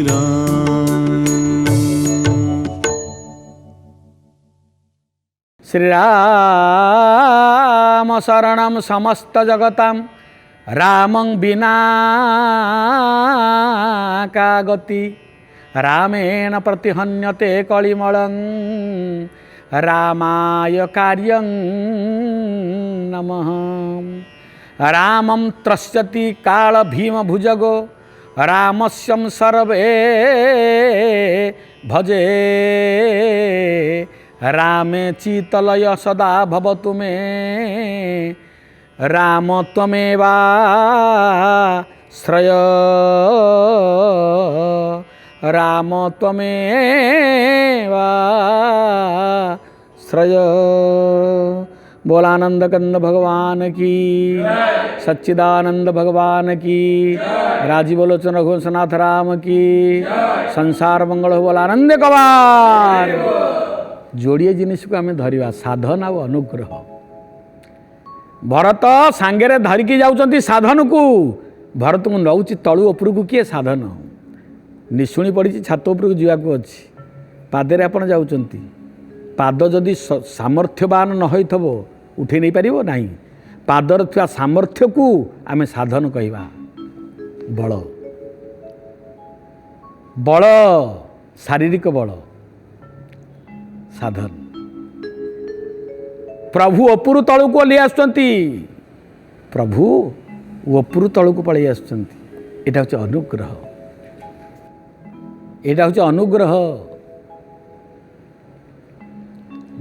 राम। श्री राम शरणं समस्त जगतां रामं विना का गति। रामेण प्रतिहन्यते कलिमलं रामाय कार्यं नमः। रामं त्रस्यति काल भीम भुजगो रामस्यं सर्वे भजे। रामे चीतलय सदा भवतु मे राम त्वमेवा श्रय। राम त्वमेवा श्रय। बोलानंद कंद भगवान की, सच्चिदानंद भगवान की, राजीवलोचन रघुवंशनाथ राम की, संसार मंगल हो। बोलानंद कवार। जोड़िए जिनिस को आम धरिबा साधन और अनुग्रह। भरत सांगेरे धरिकी जाउचंती साधन को। भरत को नौची तलु उपरू को किए साधन निशुणी पड़ी छात उपरू जावाक अच्छी पादे आपण जाउचंती। पाद जदि सामर्थ्यवान न होइथबो उठे नहीं पारिबो नाही। पादर थिया सामर्थ्य को आमे साधन कहिबा। बल बल शारीरिक बल साधन। प्रभु उपरू तलू को ले आसुचंती। प्रभु उपरू तलू को पळै आसुचंती। एटा होचे अनुग्रह। एटा होचे अनुग्रह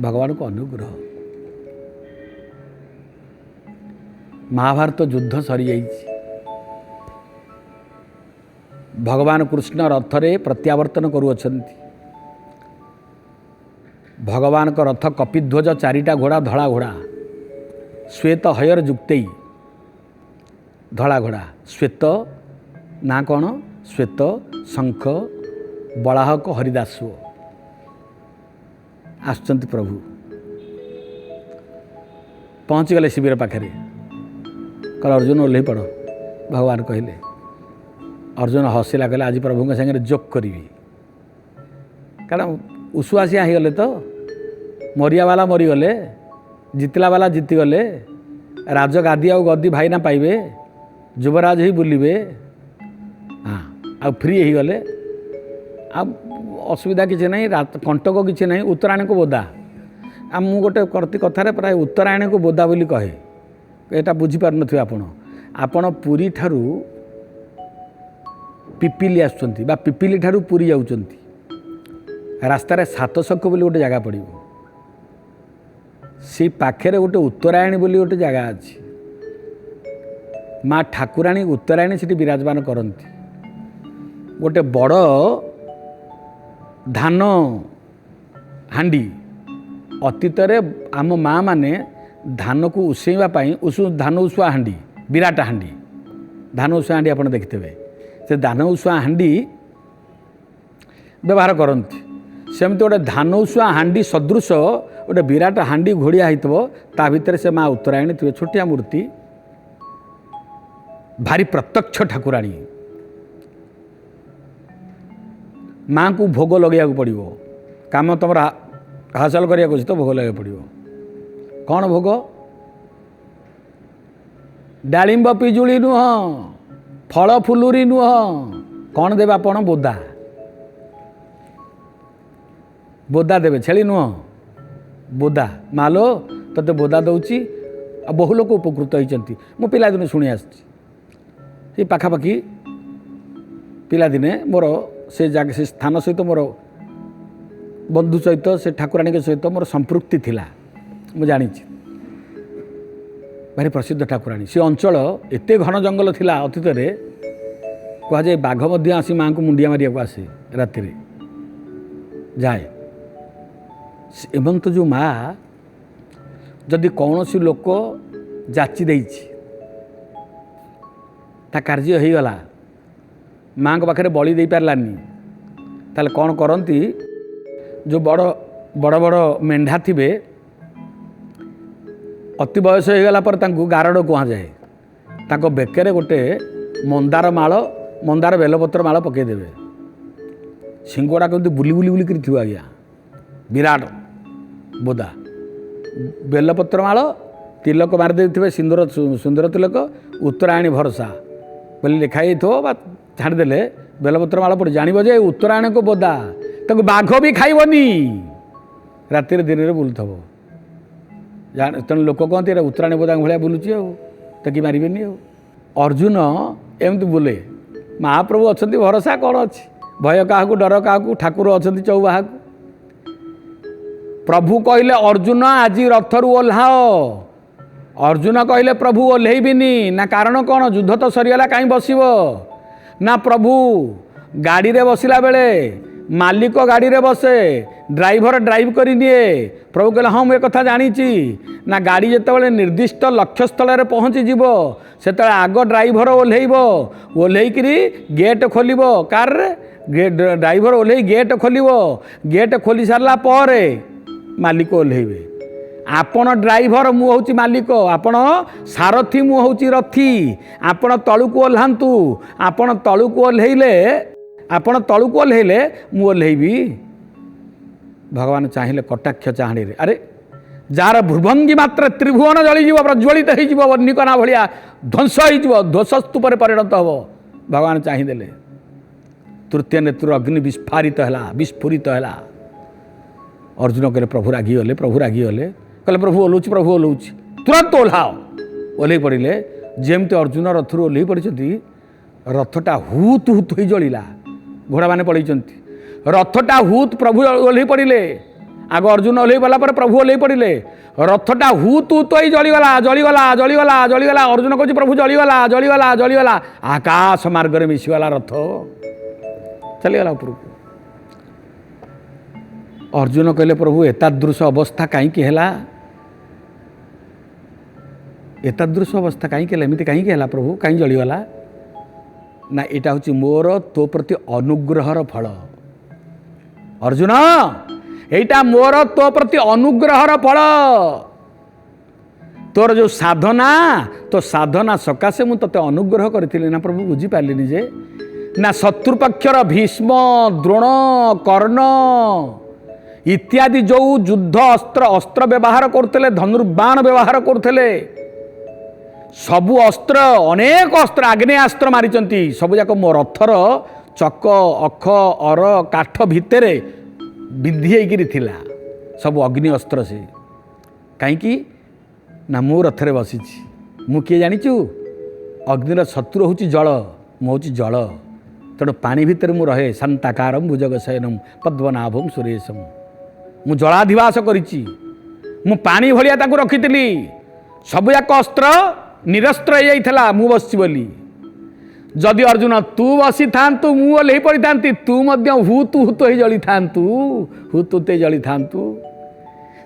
भगवान को अनुग्रह। महाभारत युद्ध सरी जाइछि। भगवान कृष्ण रथरे प्रत्यावर्तन करुअछंती। भगवान को रथ कपिध्वज चारिटा घोड़ा धड़ा घोड़ा श्वेत हयर जुक्तई धड़ा घोड़ा श्वेत ना कौन श्वेत शंख बलाहक हरिदास आसुचंती। प्रभु पहुँची गले शिविर पाखे कल अर्जुन ओह्लै पड़। भगवान कहले अर्जुन हसिला कहले आज प्रभु के सागर जोक करी कारण उशुआसिया हो गले तो मरिया वाला मरीगले जितला वाला जीतीगले राज गादी आ गद्दी भाई ना पाइबे युवराज ही बुलिबे। हाँ आ फ्री हो गले असुविधा किसी ना कंटक किसी ना। उत्तरायण को बोदा आ मु गोटे करती कथार प्राय उत्तरायण को बोदा बोली कहे यहाँ बुझीपार थे आपण पुरी ठारू पिपिली आसुचंती बा पिपिली ठारू पुरी जाउचंती। रास्तार सातशक बोली गोटे जगह पड़ो से पाखे गोटे उत्तरायणी बोली गोटे जगह अच्छी। माँ ठाकुराणी उत्तरायणी से विराजमान करती। गोटे बड़ धान हांडी अतीत आम माँ माने धान को उसैवाई धान उसुआ हांडी विराट हांडी धान उसुआ हांडी आप देखिथे। से धान उसुआ हांडी व्यवहार करती। सेमती गोटे धान उसुआ हांडी सदृश गोटे विराट हांडी घोड़िया होइतबो ता भितर से माँ उत्तरायणी थे। छोटिया मूर्ति भारी प्रत्यक्ष ठाकुराणी। माँ को भोग लगे पड़ो काम तुम हासिल करा तो भोग लगे पड़ो। कौन भोग डालिंब पिजुली नुह फल फुलुरी नुह कौन देवे आप बोदा बोदा देवे छेली नुह बोदा मालो तोते बोदा दौची आ बहु लोक उपकृत होती। मो पिलादिने शुणी आसी पाखापाखि पिलादिने मोर से जगह से स्थान सहित मोर बंधु सहित से ठाकुराणी सहित मोर संपृक्ति थिला। मु जानी भारी प्रसिद्ध ठाकुराणी। से अंचल एत घन जंगल थिला अतीत कह जाए बाघ आसी माँ को मुंडिया मारिया को आसे राति जाए। एवं तो जो माँ जदि कौन सी लोक जाची देइछि ता कार्य हो गला माँ को पाखे बलि दे पारलानी ताले कौन करती जो बड़ बड़ बड़ मेंढा थिबे अति बयस हो गला पर तांकु गारड़ कह जाए बेकर गोटे मंदार माल मंदार बेलपत्र माल पकईदेवे सिंगड़ा कमी बुली बुली बुली थी आज्ञा विराट बोदा बेलपत्र माल तिलक मारिदे सिंदूर सुंदर तिलक उत्तरायणी भरोसा बोले लिखाई थो छाड़देले बेलपत्र माल पड़े जान जे उत्तरायण को बोदा ताको बाघ भी खाइबनी रातिर दिन में बुलुथब तेणु लोक कहते उत्तरायण बोदा भाया बुलूची आकि मारे अर्जुन एमती बुले महाप्रभु अच्छा भरोसा कौन अच्छी भय क्या डर क्या ठाकुर अच्छा चौबाहा प्रभु कहले अर्जुन आज रथरु ओह्लाओ अर्जुन कहले प्रभु ओह्लैबिनी ना कारण कौन युद्ध तो सरीगला कहीं बसब ना प्रभु गाड़ी रे बसिला बेले मालिक गाड़ी रे बसे ड्राइवर ड्राइव करी निए प्रभु कहले हाँ मुझे कथा जानी ना गाड़ी जिते निर्दिष्ट लक्ष्य स्थल में पहुँची जीव से आग ड्राइवर ओह्लैब ओह्लैकरी गेट खोल कार ड्राइवर ओह्लै गेट खोल गेट खोली सारा पर मालिक ओह्लैबे आपण ड्राइवर मु हूँ मालिक आपण सारथी मु हूँ रथी आपण तलुक ओह्लांतु आपण तलुक ओह्लैले आपण तलुक ओह्लैले मु ओह्लैबी भगवान चाहिए कटाक्ष चाहणी रे अरे जार भ्रुभंगी मात्र त्रिभुवन जलीज प्रज्वलित हो वन्यकना भाया ध्वंस ध्वंसस्तूपर परिणत हम भगवान चाहिए तृतीय नेत्र अग्नि विस्फारित है विस्फुरित है अर्जुन कहले प्रभु रागिगले कहले प्रभु ओह्लौची तुरंत ओह्लाओ ओह्लै पड़े जमती अर्जुन रथर ओह्लै पड़ी रथटा हुत हुत हो जलिला घोड़ा मैंने पड़े रथटा हुत प्रभु ओह्लै पड़े आग अर्जुन ओह्लै पड़ा पर प्रभु ओह्लै पड़े रथटा हुत हुत हो जलीगला जलीगला जलीगला जलीगला अर्जुन कहूँ प्रभु जलीगला जलीगला जलीगला आकाश मार्ग में मिसीगला रथ चलीगला उपरको अर्जुन कहले प्रभु एतादृश अवस्था कहीं एतादृश अवस्था कहीं एमती कहीं प्रभु कहीं जलीगला ना यहाँ हूँ मोर तो प्रति अनुग्रहर फल अर्जुन एटा मोर तो प्रति अनुग्रहर फल तोर जो साधना तो साधना सकाशे मु तते अनुग्रह करी ना प्रभु बुझीपारे जे ना शत्रुपक्षर भीष्म द्रोण कर्ण इत्यादि जो युद्ध अस्त्र अस्त्र व्यवहार करते धनुर्बाण व्यवहार करते सबु अस्त्र अनेक अस्त्र आग्नेयास्त्र मारिचंती सबु जाक मो रथर चक अख अर काठ भितर विधि होकर थिला सब अग्नि अस्त्र से कहीं ना मो रथरे बसी मु किए जानीचु अग्निर शत्रु हूँ जल मु हूँ जल तेणु पानी भितर मु रहे शांताकारम भुजगशयनम पद्मनाभम सुरेशम मु जलाधिवास करिछि मु पानी भलिया ताकू रखिथिली सबुयाक अस्त्र निरस्त्र हो जाइथिला मु बसछि बोली जदि अर्जुन तू बसी थांतु मु ओल्हे पड़ी थांती तू मध्य हुतु हुतु हो जली थांतु हुतु हुतु जली थांतु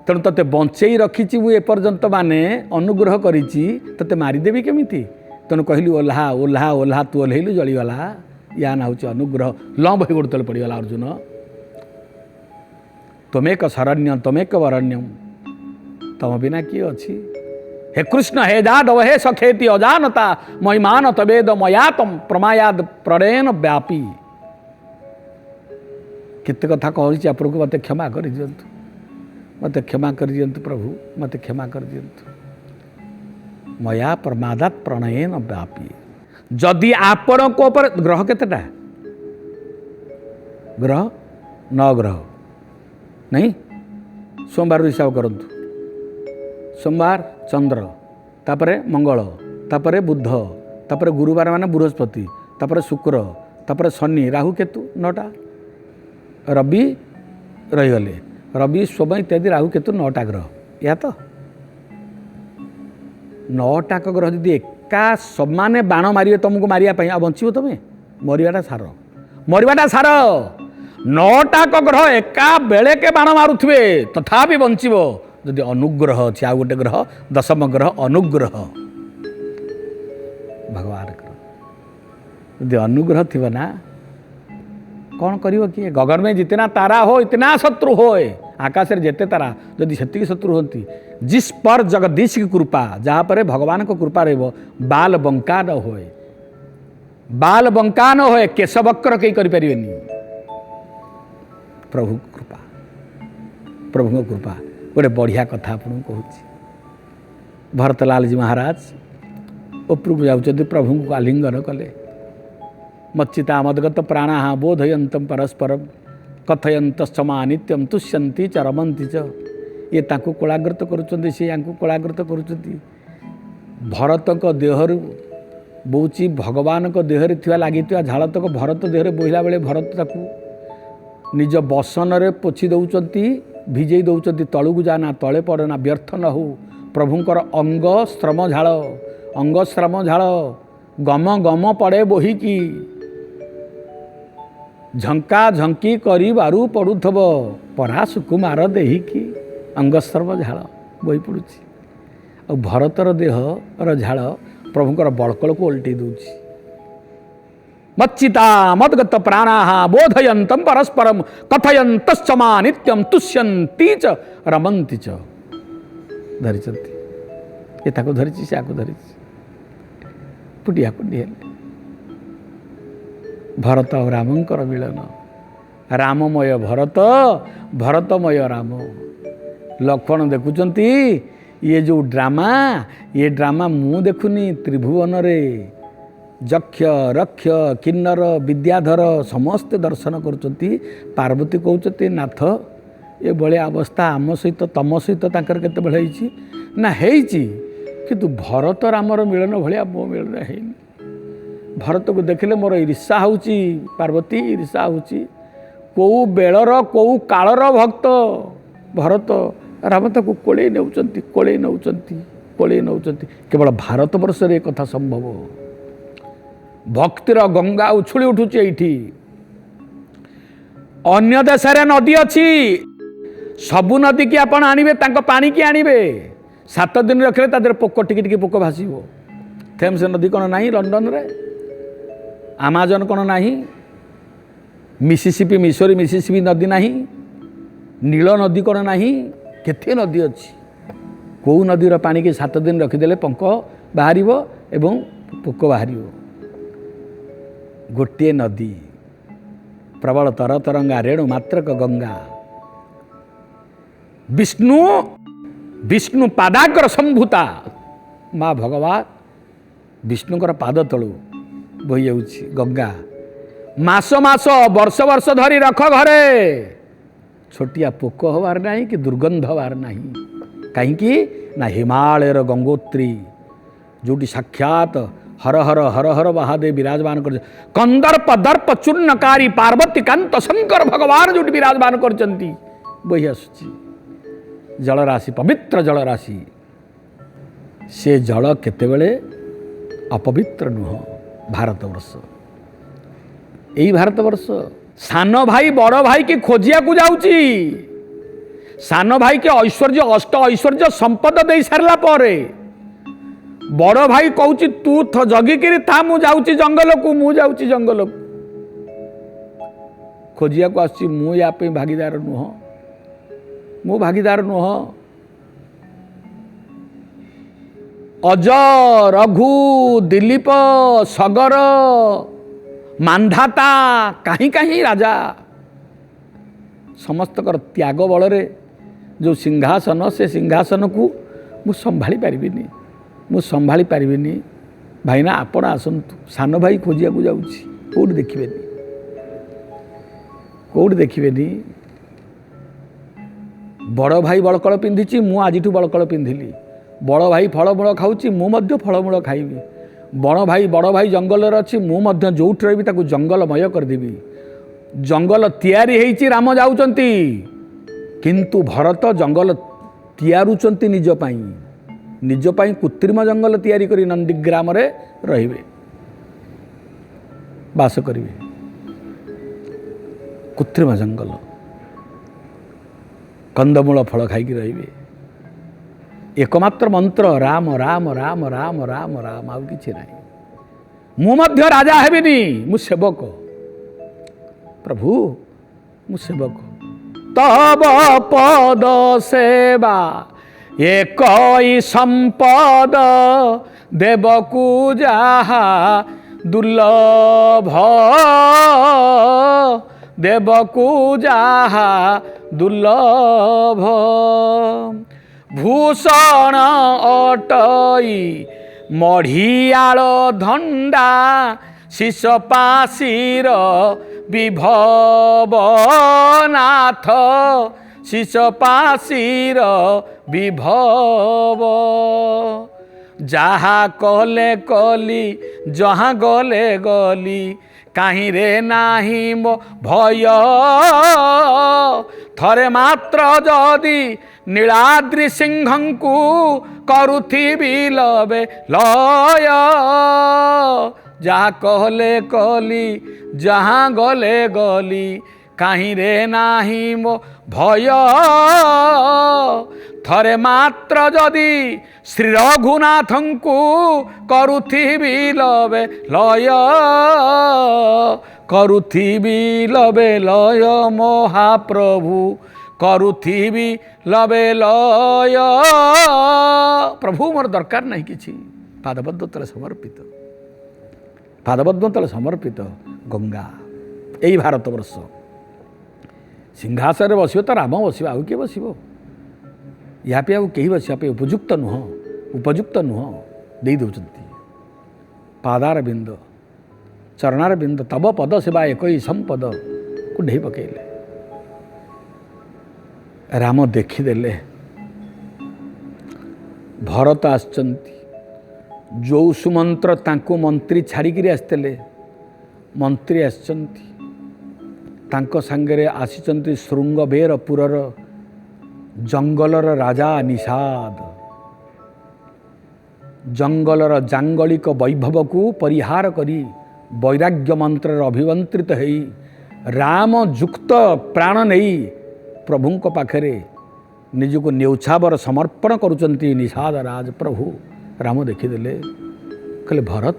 तेणु तते बंचई रखिछि मु एपर्यंत माने अनुग्रह करिछि तते मारिदेवी केमिति तेणु कहली ओल्हा ओल्हा ओल्हा तू ओल्हेलु जलीगला या ना हूँ अनुग्रह लंब हो गोड़ तले पड़गला अर्जुन तमेक शरण्यम तमेक वरण्यम तम बिना किए अच्छी हे कृष्ण हे जादव हे सखेति अजानता महिमान तवेद मयातम प्रमायाद प्रणयन व्यापी केते कथा कहूँ आपको मत क्षमा कर दियंतु मत क्षमा कर दियंतु प्रभु मत क्षमा कर दियंतु मया प्रमादात प्रणयन व्यापी जदि आपण को पर ग्रह केतेटा ग्रह 9 ग्रह नहीं सोमवार हिसाब करंतु सोमवार चंद्र तापरे मंगल तापरे बुध तापरे गुरुवार माने बृहस्पति तापरे शुक्र तापरे शनि राहु केतु 9टा रवि रहीगले रवि सोम इत्यादि राहु केतु 9टा ग्रह या तो 9टा ग्रह यदि एका समाने बाण मारे तुमको मारिया आ बंचो तुम्हें मरवाटा सार 9टा ग्रह एका बेले के बाण मारुवे तथापि बंचो जदि अनुग्रह अच्छे आ गोटे ग्रह 10म ग्रह अनुग्रह भगवान यदि अनुग्रह थी ना कौन कर किए गगन में जितना तारा हो इतना शत्रु हो आकाश में जिते तारा जदि से शत्रु होती जिस पर जगदीश की कृपा जहाँ पर भगवान को कृपा रही बाल बंका न होए केशवक्र कहीं करें प्रभु कृपा प्रभु कृपा गोटे बढ़िया कथा आपको कहूँ भरतलाल जी महाराज उपरକୁ ଯାଉଛନ୍ତି प्रभु को आलिंगन कले मच्चिता मदगत प्राणा बोधयंतम परस्परम कथयंतमा नित्यम तुष्यंती च रमंती च ये तांको कोलाग्रत करुँच सी या कोलाग्रत करुँच भरत देहरु बोची भगवान देहरे थिवा लगी झाड़तक भरत देहरे बोहिला बेले भरत ताकू निज बसन रे पोछि दौरान भिजई दौरान तलू जाना तले पड़ना व्यर्थ न हो प्रभुंकर अंग श्रम झाड़ गम गम पड़े बोहिकी झंका झंकी करी बारू पड़ुथब परा सुकुमार देहिकी अंगश्रम झाड़ बोही पड़ुची आ भरतर देहर झाड़ प्रभुंकर बड़कल को ओल्टे दूची मच्चिता मदगत प्राणा बोधयंतम परस्परम कथयंतमा नित्यम तुष्यंती च रमंती च धरी ये ताको धरी से आको धरी पुटिया कुंडी भरत और रामंकर मिलन राममय भरत भरतमय राम लक्ष्मण देखुचंती ये जो ड्रामा मु देखुनी त्रिभुवन रे जक्ष रक्ष किन्नर विद्याधर समस्ते दर्शन करुचंती पार्वती कहते नाथ ये भले अवस्था आम सहित तम सहित तांकर केते बेले होईची ना हेईची किंतु भरत रामर मिलन भलिया मो मिलन हेईनी भरत को देखिले मोर ईर्षा होची पार्वती ईर्षा होची को बेलर को कालर भक्त भरत राम ताको कोले नौचंती केवल भारत वर्ष रे कथा संभव भक्तिर गंगा उछुली उठुची एठी अन्य देश रे नदी अच्छी सबु नदी की आपण आनिबे तांको पानी की आनिबे 7 दिन रखले तादर पोक टिकी पोक भासीबो थेम्स नदी कोन नाही लंडन रे आमाजन कोन नाही मिसिसिपी नदी नाही नील नदी कोन नाही केथे नदी अच्छी कौ नदीर पानी के 7 दिन रखिदेले पंक बाहर एवं पोक बाहर गोटे नदी प्रबल तरतरंगा रेणु मात्रक गंगा विष्णु पादाकर संभूता माँ भगवान विष्णुकर पाद तलू बही जाऊँगी गंगा मास मास वर्ष वर्ष धरी रख घरे छोटिया पोक हबार ना कि दुर्गंध हबार ना कहीं ना हिमालयर गंगोत्री जोटी साक्षात हर हर हर हर महादेव विराजमान कर कंदर्प दर्प चूर्णकारी पार्वती कांत शंकर भगवान जो विराजमान कर बही आसुची जलराशि पवित्र जलराशि से जल केतेबेले अपवित्र नुह भारतवर्ष यही भारतवर्ष सान भाई बड़ भाई की खोजिया को जाउची सान भाई के ऐश्वर्य अष्ट ऐश्वर्य संपद दे सारला परे बड़ भाई कहूची तू जगिकी था मु जाउची जंगल को खोजिया को आसी मु या पे भागीदार नुह मु भागीदार नुह अज रघु दिलीप सगर मांधाता कहीं कहीं राजा समस्तकर त्याग बल जो सिंहासन से सिंहासन को मु संभाली पारिबिनी भाईना आपण आसतु सान भाई खोजिया को जाऊँगी कौटी देखिबेनी बड़ भाई बड़कल पिंधिची मु आज बड़कल पिंधिली बड़ भाई फलमूल खाऊची मु मध्य फलमूल खाइबी बड़ भाई जंगल अच्छी मुझे जोठी रही ताकू जंगलमय करदेवी जंगल तैयारी होईची राम जाउचंती किंतु भरत जंगल तैयारुचंती निज पाई कृत्रिम जंगल तैयारी करी नंदीग्राम रे रहिबे बास करिवे कृत्रिम जंगल कंदमूल फल खाई रहिबे एकमात्र मंत्र राम राम राम राम राम राम आउ किछि नाही मु मध्य राजा हेबिनी मु सेवक प्रभु मु सेवक तब पद सेवा एकई संपद देवकु जाहा दुर्लभ ଦେବକୁ ଯାହା ଦୁର୍ଲଭ। ଭୂଷଣ ଅଟଇ ମଢ଼ିଆଳ ଧଣ୍ଡା ଶିଷ ପାଶିର ବିଭବ ନାଥ ଶିଷ ପାଶିର ବିଭବ। ଯାହା କଲେ କଲି ଜहाँ ଗଲେ ଗଲି କାହିଁରେ ନାହିଁ ମୋ ଭୟ। ଥରେ ମାତ୍ର ଯଦି ନୀଳାଦ୍ରି ସିଂହଙ୍କୁ କରୁଥିବି ଲବେ ଲୟ। ଯାହା କଲେ କଲି ଜहाँ ଗଲେ ଗଲି କାହିଁରେ ନାହିଁ ମୋ ଭୟ। ଥରେ ମାତ୍ର ଯଦି ଶ୍ରୀ ରଘୁନାଥଙ୍କୁ କରୁଥିବି ଲବେ ଲୟ। କରୁଥିବି ଲବେ ଲୟ ମହାପ୍ରଭୁ କରୁଥିବି ଲବେ ଲୟ। ପ୍ରଭୁ ମୋର ଦରକାର ନାହିଁ କିଛି, ପାଦପଦ୍ମ ତଳେ ସମର୍ପିତ, ପାଦପଦ୍ମ ତଳେ ସମର୍ପିତ ଗଙ୍ଗା। ଏଇ ଭାରତବର୍ଷ ସିଂହାସନରେ ବସିବ ତ ରାମ ବସିବ, ଆଉ କିଏ ବସିବ? ଏହା ପାଇଁ ଆଉ କେହି ବସିବା ପାଇଁ ଉପଯୁକ୍ତ ନୁହଁ, ଉପଯୁକ୍ତ ନୁହଁ। ଦେଇ ଦେଉଛନ୍ତି ପାଦାର ବିନ୍ଦ ଚରଣାର ବିନ୍ଦ ତବ ପଦ ସେବା ଏକଇ ସମ୍ପଦକୁ ଢେଇ ପକେଇଲେ। ରାମ ଦେଖିଦେଲେ ଭରତ ଆସିଛନ୍ତି। ଯେଉଁ ସୁମନ୍ତ୍ର ତାଙ୍କୁ ମନ୍ତ୍ରୀ ଛାଡ଼ିକିରି ଆସିଥିଲେ, ମନ୍ତ୍ରୀ ଆସିଛନ୍ତି। ତାଙ୍କ ସାଙ୍ଗରେ ଆସିଛନ୍ତି ଶୃଙ୍ଗବେରପୁରର ଜଙ୍ଗଲର ରାଜା ନିଷାଦ। ଜଙ୍ଗଲର ଜାଙ୍ଗଳିକ ବୈଭବକୁ ପରିହାର କରି ବୈରାଗ୍ୟ ମନ୍ତ୍ରରେ ଅଭିମନ୍ତ୍ରିତ ହେଇ ରାମ ଯୁକ୍ତ ପ୍ରାଣ ନେଇ ପ୍ରଭୁଙ୍କ ପାଖରେ ନିଜକୁ ନ୍ୟୌଛାବର ସମର୍ପଣ କରୁଛନ୍ତି ନିଷାଦ ରାଜ ପ୍ରଭୁ। ରାମ ଦେଖିଦେଲେ, କହିଲେ ଭରତ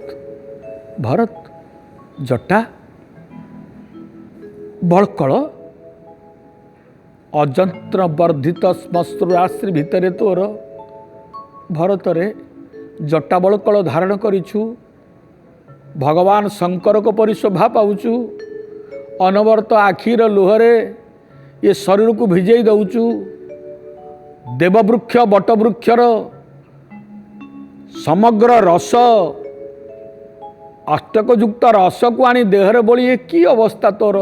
ଭରତ ଜଟା ବଳକଳ ଅଯନ୍ତ୍ର ବର୍ଦ୍ଧିତ ଶ୍ମଶ୍ରୁରାଶ୍ରି ଭିତରେ ତୋର ଭରତରେ ଜଟା ବଳକଳ ଧାରଣ କରିଛୁ। ଭଗବାନ ଶଙ୍କରଙ୍କ ପରି ଶୋଭା ପାଉଛୁ। ଅନବରତ ଆଖିର ଲୁହରେ ଏ ଶରୀରକୁ ଭିଜେଇ ଦେଉଛୁ। ଦେବବୃକ୍ଷ ବଟବୃକ୍ଷର ସମଗ୍ର ରସ ଅଷ୍ଟକଯୁକ୍ତ ରସକୁ ଆଣି ଦେହରେ ବୋଳି ଏ କି ଅବସ୍ଥା ତୋର?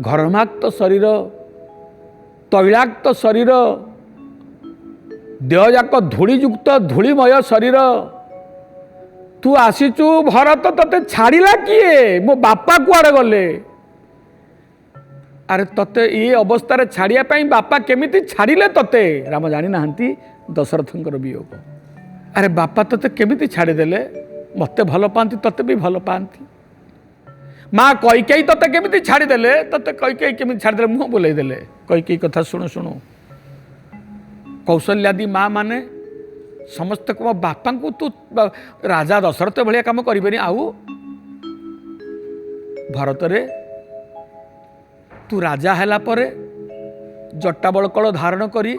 ଘର୍ମାକ୍ତ ଶରୀର, ତୈଳାକ୍ତ ଶରୀର, ଦେହଯାକ ଧୂଳିଯୁକ୍ତ ଧୂଳିମୟ ଶରୀର। ତୁ ଆସିଛୁ ଭରତ, ତତେ ଛାଡ଼ିଲା କିଏ? ମୋ ବାପା କୁଆଡ଼େ ଗଲେ? ଆରେ ତତେ ଏ ଅବସ୍ଥାରେ ଛାଡ଼ିବା ପାଇଁ ବାପା କେମିତି ଛାଡ଼ିଲେ ତତେ? ରାମ ଜାଣିନାହାନ୍ତି ଦଶରଥଙ୍କର ବିୟୋଗ। ଆରେ ବାପା ତତେ କେମିତି ଛାଡ଼ିଦେଲେ? ମୋତେ ଭଲ ପାଆନ୍ତି, ତତେ ବି ଭଲ ପାଆନ୍ତି। ମା କୈକେୟୀ ତତେ କେମିତି ଛାଡ଼ିଦେଲେ? ତତେ କୈକେୟୀ କେମିତି ଛାଡ଼ିଦେଲେ? ମୁହଁ ବୁଲେଇ ଦେଲେ। କୈକେୟୀ କଥା ଶୁଣୁ ଶୁଣୁ କୌଶଲ୍ୟାଦି ମା ମାନେ ସମସ୍ତେ ମୋ ବାପାଙ୍କୁ ତୁ ରାଜା ଦଶରଥ ଭଳିଆ କାମ କରିବେନି। ଆଉ ଭାରତରେ ତୁ ରାଜା ହେଲା ପରେ ଜଟା ବଳକଳ ଧାରଣ କରି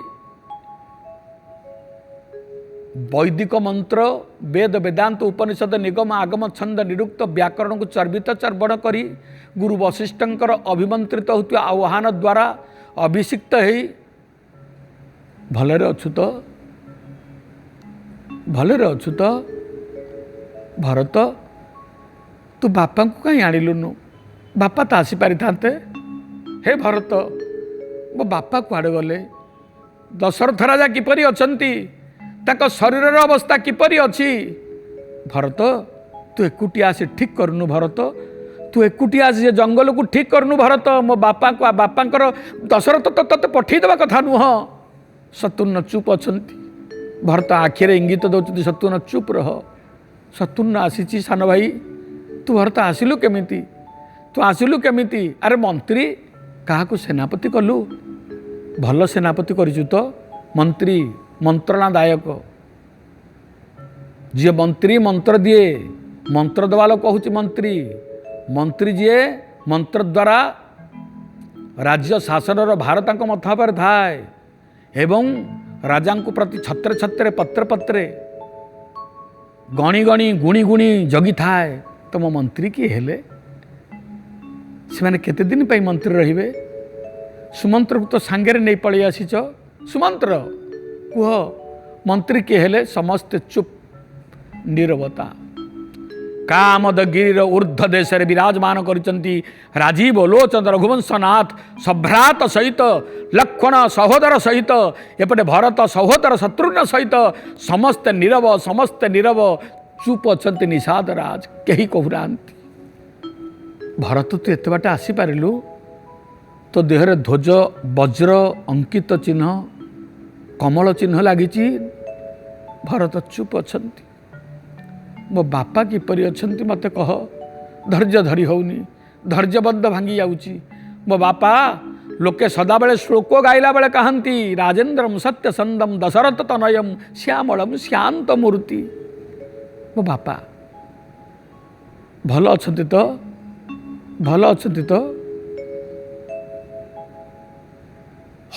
ବୈଦିକ ମନ୍ତ୍ର ବେଦ ବେଦାନ୍ତ ଉପନିଷଦ ନିଗମ ଆଗମ ଛନ୍ଦ ନିରୁକ୍ତ ବ୍ୟାକରଣକୁ ଚର୍ବିତ ଚର୍ବଣ କରି ଗୁରୁ ବଶିଷ୍ଠଙ୍କର ଅଭିମନ୍ତ୍ରିତ ହେଉଥିବା ଆହ୍ୱାନ ଦ୍ୱାରା ଅଭିଷିକ୍ତ ହେଇ ଭଲରେ ଅଛୁ ତ? ଭଲରେ ଅଛୁ ତ ଭରତ? ତୁ ବାପାଙ୍କୁ କାହିଁ ଆଣିଲୁନୁ? ବାପା ତ ଆସିପାରିଥାନ୍ତେ। ହେ ଭରତ, ମୋ ବାପା କୁଆଡ଼େ ଗଲେ? ଦଶରଥ ରାଜା କିପରି ଅଛନ୍ତି? ତାଙ୍କ ଶରୀରର ଅବସ୍ଥା କିପରି ଅଛି? ଭରତ, ତୁ ଏକୁଟିଆ ଆସି ଠିକ୍ କରୁନୁ ଭରତ। ତୁ ଏକୁଟିଆ ଆସି ସେ ଜଙ୍ଗଲକୁ ଠିକ୍ କରୁନୁ ଭରତ। ମୋ ବାପାଙ୍କର ଦଶରଥ ତ ତତେ ପଠେଇଦେବା କଥା ନୁହଁ। ଶତ୍ରୁଘ୍ନ ଚୁପ୍ ଅଛନ୍ତି। ଭରତ ଆଖିରେ ଇଙ୍ଗିତ ଦେଉଛନ୍ତି ଶତ୍ରୁଘ୍ନ ଚୁପ୍ ରହ। ଶତ୍ରୁଘ୍ନ ଆସିଛି ସାନ ଭାଇ। ତୁ ଭରତ ଆସିଲୁ କେମିତି? ତୁ ଆସିଲୁ କେମିତି? ଆରେ ମନ୍ତ୍ରୀ, କାହାକୁ ସେନାପତି କଲୁ? ଭଲ ସେନାପତି କରିଛୁ ତ। ମନ୍ତ୍ରୀ ମନ୍ତ୍ରଣାଦାୟକ, ଯିଏ ମନ୍ତ୍ରୀ ମନ୍ତ୍ର ଦିଏ, ମନ୍ତ୍ର ଦେବା ଲୋକ କହୁଛି ମନ୍ତ୍ରୀ। ମନ୍ତ୍ରୀ ଯିଏ ମନ୍ତ୍ର ଦ୍ୱାରା ରାଜ୍ୟ ଶାସନର ଭାର ତାଙ୍କ ମଥା ଉପରେ ଥାଏ ଏବଂ ରାଜାଙ୍କୁ ପ୍ରତି ଛତ୍ରେ ଛତ୍ରେ ପତ୍ରେ ପତ୍ରେ ଗଣି ଗଣି ଗୁଣି ଗୁଣି ଜଗିଥାଏ। ତମ ମନ୍ତ୍ରୀ କିଏ ହେଲେ? से केते दिन पे मंत्री रहिबे सुमंत्र को तो सांगे नहीं पलि आसीच सुमंत्र कुह मंत्री किए हेले समस्ते चुप नीरवता कामदगिरी ऊर्ध्व देश विराजमान करिसंती राजीव लोचन रघुवंशनाथ सभ्रात सहित लक्ष्मण सहोदर सहित एपटे भरत सहोदर शत्रुघ्न सहित समस्ते नीरव चुप अच्छा निषाद राज कहीं कहूना भरत तू एत बाट आसीपारू तो देहरे ध्वज वज्र अंकित चिन्ह कमल चिन्ह लगी भरत चुप अच्छा मो बापा किपरि अछंती मते कह धैर्य धरी होनी धैर्यबद्ध भांगी जाऊँगी मो बापा लोके सदाबले श्लोक गाइला बेले कहती राजेन्द्रम सत्यसंदम दशरथ तनयम श्यामलम शांत मूर्ति मो बापा भल अछंती तो भल अछंती तो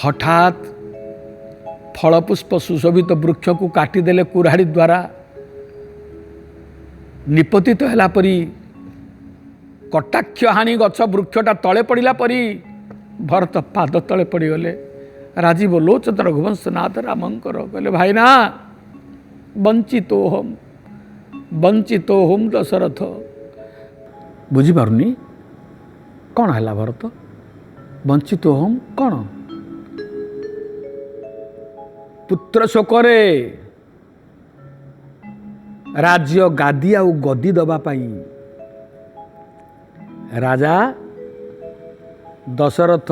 हठात फलपुष्प सुशोभित वृक्ष को काटिदेले कुराड़ी द्वारा निपतित है परी कटाक्ष हाणी गछ वृक्षटा तले पड़ा परी भरत पाद तले पड़गले राजीव लोचन रघुवंशनाथ रामंकर कहले भाईना वंचितो होम दशरथ बुझीपारुनी कौन है भरत वंचितो होम कौन पुत्र शोकरे राज्य गादी आउ गदी दबा पाई राजा दशरथ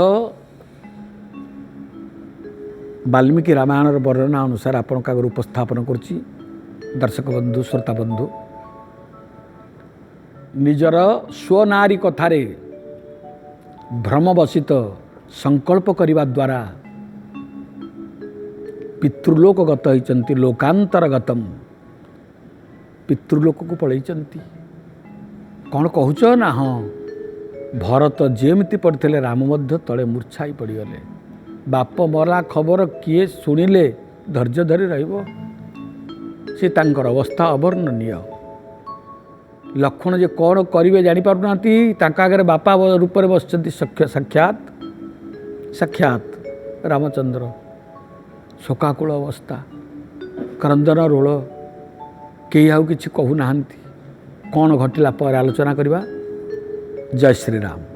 वाल्मीकि रामायण वर्णना अनुसार आपण का उपस्थापन करुच्ची दर्शक बंधु श्रोता बंधु निजर स्वनारी कथारे भ्रमवसित संकल्प करने द्वारा पितृलोक गत होइचंती लोकांतर गतम पितृलोक को पलैचंती कौन कहूच ना हाँ भरत जेमती पड़ते राम मध्य तले मूर्छाई पड़गले बाप मरा खबर किए शुणिले धैर्य धरी रहिबो से तांकर अवस्था अवर्णनीय लक्ष्मण जे कौन करेंगे जापार ना आगे बापा रूप में बसती साक्षात साक्षात रामचंद्र शोकाकुल अवस्था क्रंदन रोल कई आउ कि कहूना कौन घटिला पर आलोचना करवा जय श्री राम।